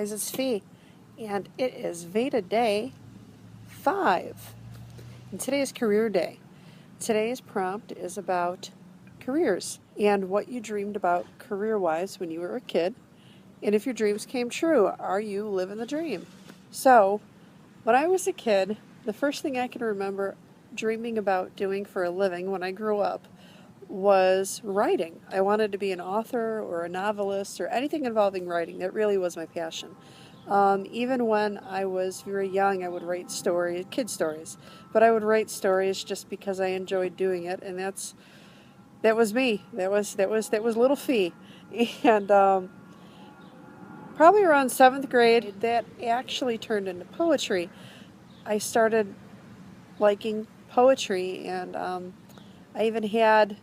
guys, it's Fee, and it is VEDA Day 5, and today is Career Day. Today's prompt is about careers and what you dreamed about career-wise when you were a kid, and if your dreams came true, are you living the dream? So, when I was a kid, the first thing I can remember dreaming about doing for a living when I grew up was writing. I wanted to be an author or a novelist or anything involving writing. That really was my passion. Even when I was very young, I would write stories, kid stories, but I would write stories just because I enjoyed doing it, and that was me. That was little Fee, and probably around 7th grade, that actually turned into poetry. I started liking poetry, and I even had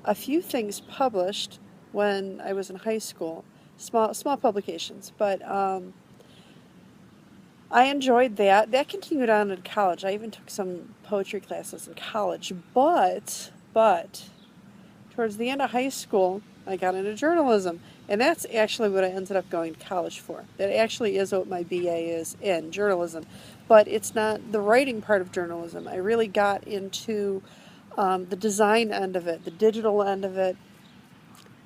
a few things published when I was in high school, small publications, but I enjoyed that. That continued on in college. I even took some poetry classes in college, but towards the end of high school, I got into journalism, and that's actually what I ended up going to college for. That actually is what my BA is in, journalism, but it's not the writing part of journalism. I really got into the design end of it, the digital end of it,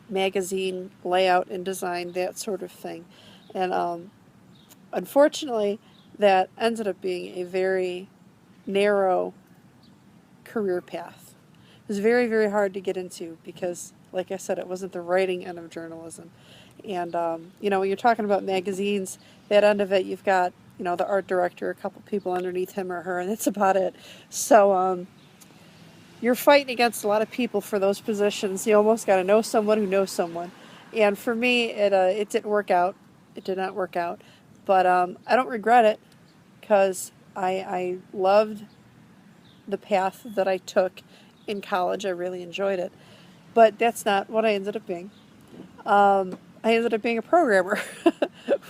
magazine layout and design, that sort of thing. And unfortunately, that ended up being a very narrow career path. It was very, very hard to get into because, like I said, it wasn't the writing end of journalism. And, when you're talking about magazines, that end of it, you've got, the art director, a couple people underneath him or her, and that's about it. So, you're fighting against a lot of people for those positions. You almost got to know someone who knows someone. And for me, it didn't work out. It did not work out. But I don't regret it because I loved the path that I took in college. I really enjoyed it. But that's not what I ended up being. I ended up being a programmer,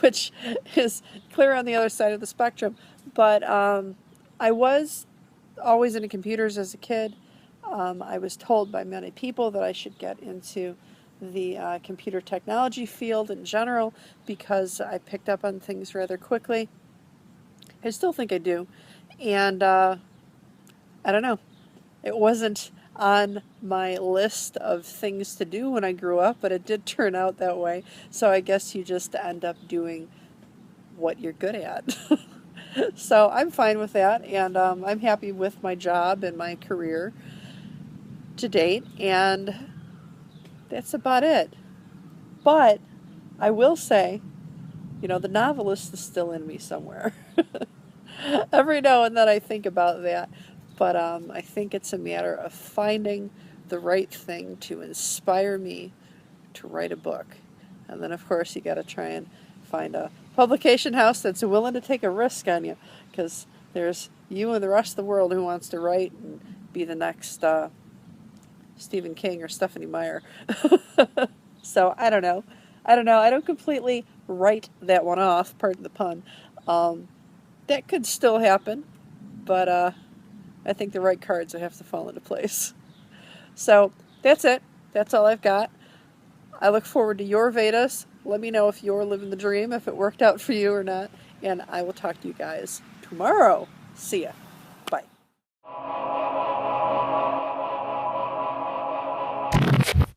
which is clear on the other side of the spectrum. But I was always into computers as a kid. I was told by many people that I should get into the computer technology field in general because I picked up on things rather quickly. I still think I do. And I don't know. It wasn't on my list of things to do when I grew up, but it did turn out that way. So I guess you just end up doing what you're good at. So I'm fine with that, and I'm happy with my job and my career to date, and that's about it. But I will say, the novelist is still in me somewhere. Every now and then I think about that, but I think it's a matter of finding the right thing to inspire me to write a book. And then, of course, you got to try and find a publication house that's willing to take a risk on you, because there's you and the rest of the world who wants to write and be the next Stephen King or Stephanie Meyer. So I don't know. I don't completely write that one off, pardon the pun. That could still happen, but I think the right cards would have to fall into place. So that's it. That's all I've got. I look forward to your Vedas. Let me know if you're living the dream, if it worked out for you or not, and I will talk to you guys tomorrow. See ya. Bye.